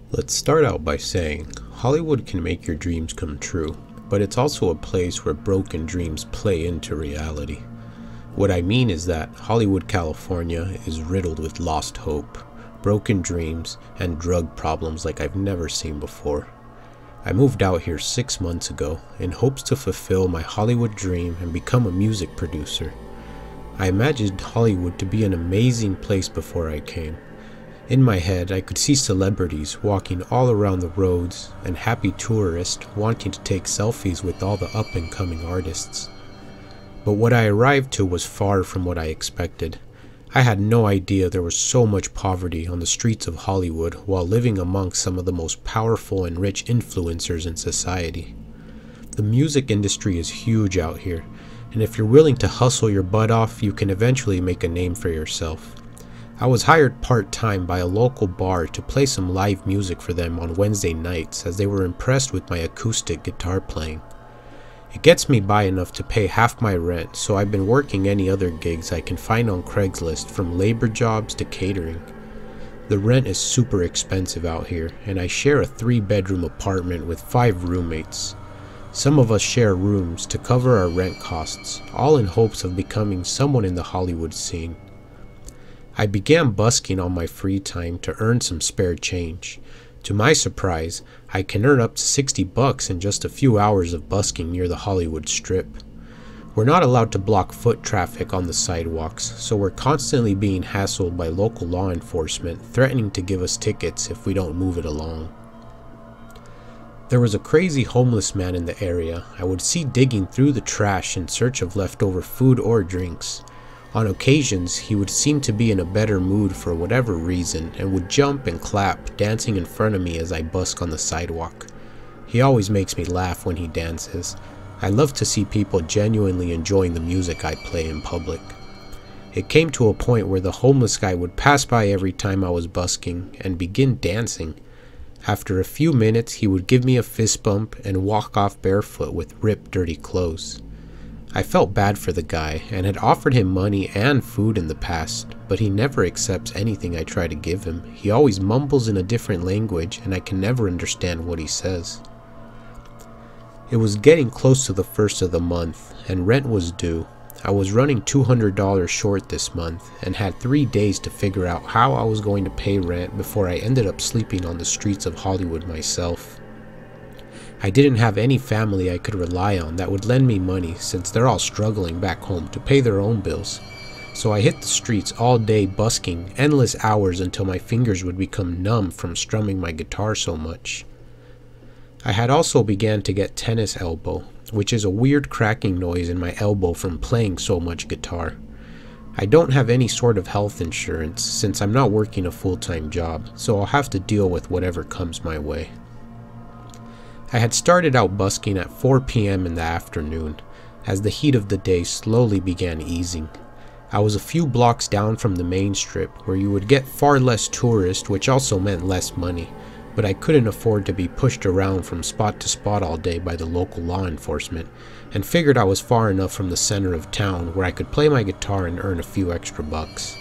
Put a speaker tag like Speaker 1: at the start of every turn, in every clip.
Speaker 1: Let's start out by saying, Hollywood can make your dreams come true, but it's also a place where broken dreams play into reality. What I mean is that Hollywood, California is riddled with lost hope, broken dreams, and drug problems like I've never seen before. I moved out here 6 months ago in hopes to fulfill my Hollywood dream and become a music producer. I imagined Hollywood to be an amazing place before I came. In my head, I could see celebrities walking all around the roads and happy tourists wanting to take selfies with all the up-and-coming artists. But what I arrived to was far from what I expected. I had no idea there was so much poverty on the streets of Hollywood while living amongst some of the most powerful and rich influencers in society. The music industry is huge out here, and if you're willing to hustle your butt off, you can eventually make a name for yourself. I was hired part-time by a local bar to play some live music for them on Wednesday nights as they were impressed with my acoustic guitar playing. It gets me by enough to pay half my rent, so I've been working any other gigs I can find on Craigslist, from labor jobs to catering. The rent is super expensive out here, and I share a 3-bedroom apartment with 5 roommates. Some of us share rooms to cover our rent costs, all in hopes of becoming someone in the Hollywood scene. I began busking on my free time to earn some spare change. To my surprise, I can earn up to $60 in just a few hours of busking near the Hollywood Strip. We're not allowed to block foot traffic on the sidewalks, so we're constantly being hassled by local law enforcement, threatening to give us tickets if we don't move it along. There was a crazy homeless man in the area I would see digging through the trash in search of leftover food or drinks. On occasions, he would seem to be in a better mood for whatever reason and would jump and clap, dancing in front of me as I busk on the sidewalk. He always makes me laugh when he dances. I love to see people genuinely enjoying the music I play in public. It came to a point where the homeless guy would pass by every time I was busking and begin dancing. After a few minutes, he would give me a fist bump and walk off barefoot with ripped, dirty clothes. I felt bad for the guy and had offered him money and food in the past, but he never accepts anything I try to give him. He always mumbles in a different language and I can never understand what he says. It was getting close to the first of the month and rent was due. I was running $200 short this month and had 3 days to figure out how I was going to pay rent before I ended up sleeping on the streets of Hollywood myself. I didn't have any family I could rely on that would lend me money since they're all struggling back home to pay their own bills. So I hit the streets all day busking endless hours until my fingers would become numb from strumming my guitar so much. I had also began to get tennis elbow, which is a weird cracking noise in my elbow from playing so much guitar. I don't have any sort of health insurance since I'm not working a full-time job, so I'll have to deal with whatever comes my way. I had started out busking at 4 p.m. in the afternoon, as the heat of the day slowly began easing. I was a few blocks down from the main strip, where you would get far less tourists, which also meant less money, but I couldn't afford to be pushed around from spot to spot all day by the local law enforcement, and figured I was far enough from the center of town where I could play my guitar and earn a few extra bucks.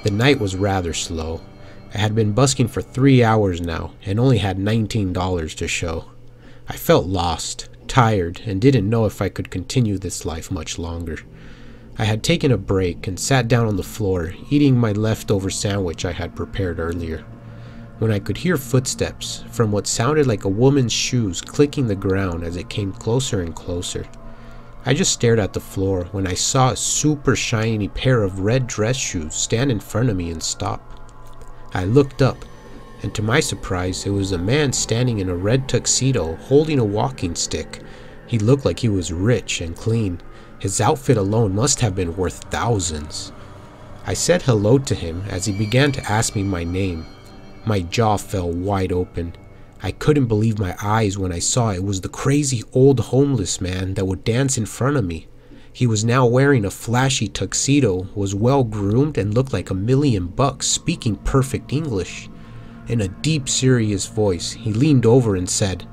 Speaker 1: The night was rather slow. I had been busking for 3 hours now, and only had $19 to show. I felt lost, tired, and didn't know if I could continue this life much longer. I had taken a break and sat down on the floor, eating my leftover sandwich I had prepared earlier, when I could hear footsteps from what sounded like a woman's shoes clicking the ground as it came closer and closer. I just stared at the floor when I saw a super shiny pair of red dress shoes stand in front of me and stop. I looked up, and to my surprise, it was a man standing in a red tuxedo holding a walking stick. He looked like he was rich and clean. His outfit alone must have been worth thousands. I said hello to him as he began to ask me my name. My jaw fell wide open. I couldn't believe my eyes when I saw it was the crazy old homeless man that would dance in front of me. He was now wearing a flashy tuxedo, was well groomed, and looked like $1 million, speaking perfect English. In a deep, serious voice, he leaned over and said,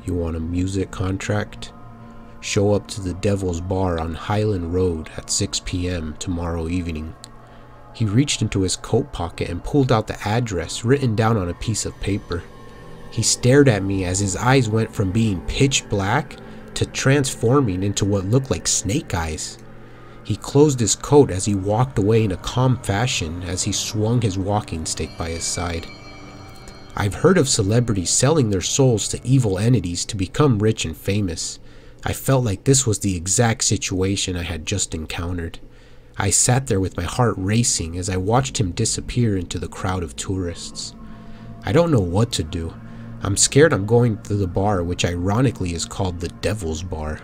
Speaker 1: "You want a music contract? Show up to the Devil's Bar on Highland Road at 6 p.m. tomorrow evening." He reached into his coat pocket and pulled out the address written down on a piece of paper. He stared at me as his eyes went from being pitch black to transforming into what looked like snake eyes. He closed his coat as he walked away in a calm fashion as he swung his walking stick by his side. I've heard of celebrities selling their souls to evil entities to become rich and famous. I felt like this was the exact situation I had just encountered. I sat there with my heart racing as I watched him disappear into the crowd of tourists. I don't know what to do. I'm scared I'm going to the bar, which ironically is called the Devil's Bar,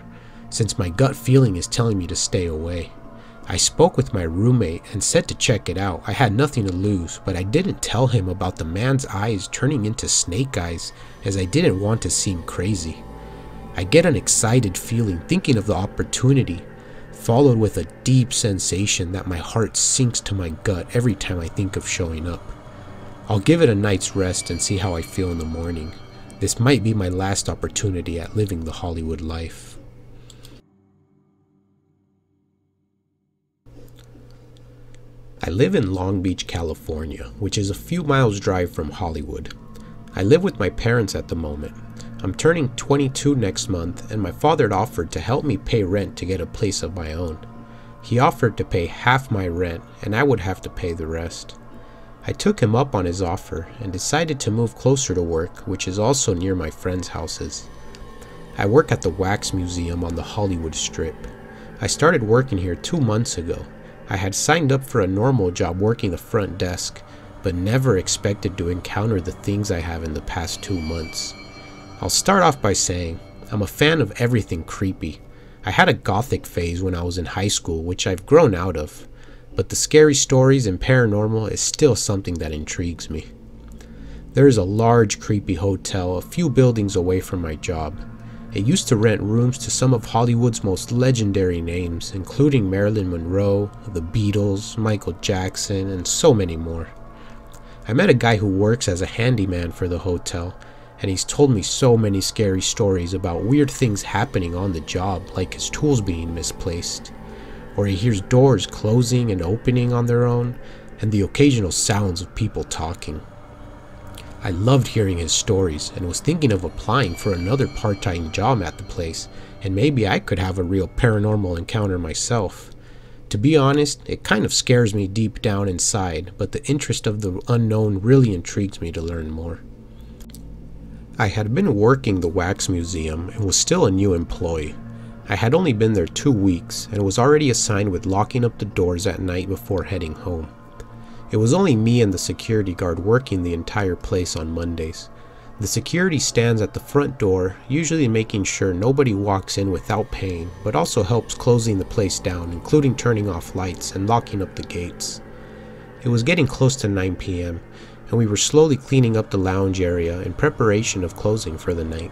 Speaker 1: since my gut feeling is telling me to stay away. I spoke with my roommate and said to check it out. I had nothing to lose, but I didn't tell him about the man's eyes turning into snake eyes, as I didn't want to seem crazy. I get an excited feeling thinking of the opportunity, followed with a deep sensation that my heart sinks to my gut every time I think of showing up. I'll give it a night's rest and see how I feel in the morning. This might be my last opportunity at living the Hollywood life. I live in Long Beach, California, which is a few miles drive from Hollywood. I live with my parents at the moment. I'm turning 22 next month, and my father had offered to help me pay rent to get a place of my own. He offered to pay half my rent, and I would have to pay the rest. I took him up on his offer and decided to move closer to work, which is also near my friends' houses. I work at the Wax Museum on the Hollywood Strip. I started working here 2 months ago. I had signed up for a normal job working the front desk, but never expected to encounter the things I have in the past 2 months. I'll start off by saying, I'm a fan of everything creepy. I had a gothic phase when I was in high school, which I've grown out of. But the scary stories and paranormal is still something that intrigues me. There is a large creepy hotel a few buildings away from my job. It used to rent rooms to some of Hollywood's most legendary names, including Marilyn Monroe, the Beatles, Michael Jackson, and so many more. I met a guy who works as a handyman for the hotel, and he's told me so many scary stories about weird things happening on the job, like his tools being misplaced, or he hears doors closing and opening on their own, and the occasional sounds of people talking. I loved hearing his stories and was thinking of applying for another part-time job at the place, and maybe I could have a real paranormal encounter myself. To be honest, it kind of scares me deep down inside, but the interest of the unknown really intrigues me to learn more. I had been working the Wax Museum and was still a new employee. I had only been there 2 weeks and was already assigned with locking up the doors at night before heading home. It was only me and the security guard working the entire place on Mondays. The security stands at the front door, usually making sure nobody walks in without paying, but also helps closing the place down, including turning off lights and locking up the gates. It was getting close to 9 p.m., and we were slowly cleaning up the lounge area in preparation of closing for the night.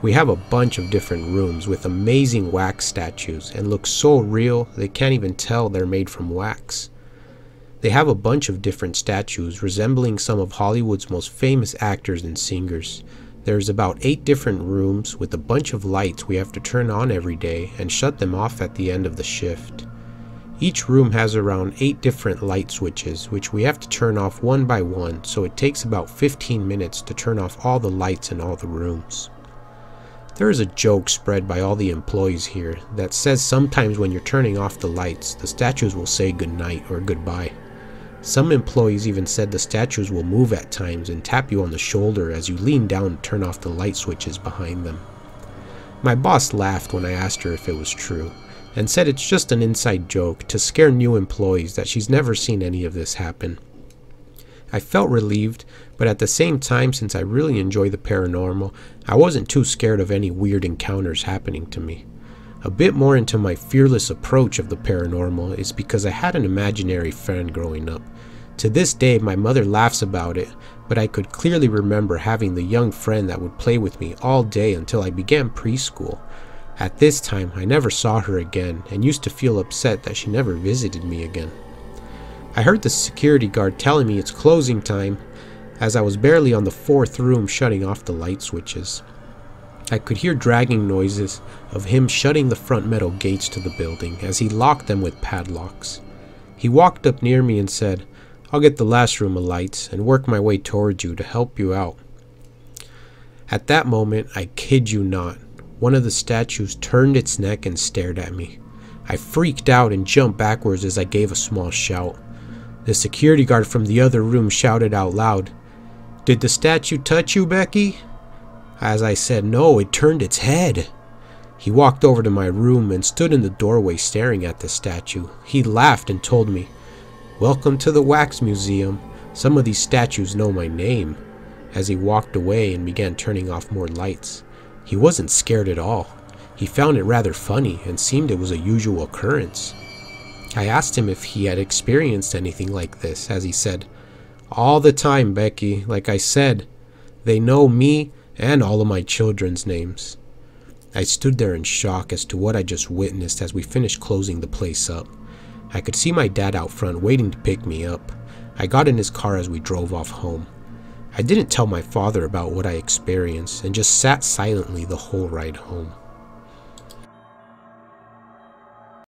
Speaker 1: We have a bunch of different rooms with amazing wax statues and look so real they can't even tell they're made from wax. They have a bunch of different statues resembling some of Hollywood's most famous actors and singers. There's about 8 different rooms with a bunch of lights we have to turn on every day and shut them off at the end of the shift. Each room has around 8 different light switches, which we have to turn off one by one, so it takes about 15 minutes to turn off all the lights in all the rooms. There is a joke spread by all the employees here that says sometimes when you're turning off the lights, the statues will say goodnight or goodbye. Some employees even said the statues will move at times and tap you on the shoulder as you lean down to turn off the light switches behind them. My boss laughed when I asked her if it was true, and said it's just an inside joke to scare new employees that she's never seen any of this happen. I felt relieved, but at the same time, since I really enjoy the paranormal, I wasn't too scared of any weird encounters happening to me. A bit more into my fearless approach of the paranormal is because I had an imaginary friend growing up. To this day, my mother laughs about it, but I could clearly remember having the young friend that would play with me all day until I began preschool. At this time, I never saw her again and used to feel upset that she never visited me again. I heard the security guard telling me it's closing time, as I was barely on the 4th room shutting off the light switches. I could hear dragging noises of him shutting the front metal gates to the building as he locked them with padlocks. He walked up near me and said, "I'll get the last room of lights and work my way towards you to help you out." At that moment, I kid you not, one of the statues turned its neck and stared at me. I freaked out and jumped backwards as I gave a small shout. The security guard from the other room shouted out loud, "Did the statue touch you, Becky?" As I said no, it turned its head. He walked over to my room and stood in the doorway staring at the statue. He laughed and told me, "Welcome to the Wax Museum. Some of these statues know my name," as he walked away and began turning off more lights. He wasn't scared at all. He found it rather funny and seemed it was a usual occurrence. I asked him if he had experienced anything like this, as he said, "All the time, Becky. Like I said, they know me and all of my children's names." I stood there in shock as to what I just witnessed as we finished closing the place up. I could see my dad out front waiting to pick me up. I got in his car as we drove off home. I didn't tell my father about what I experienced and just sat silently the whole ride home.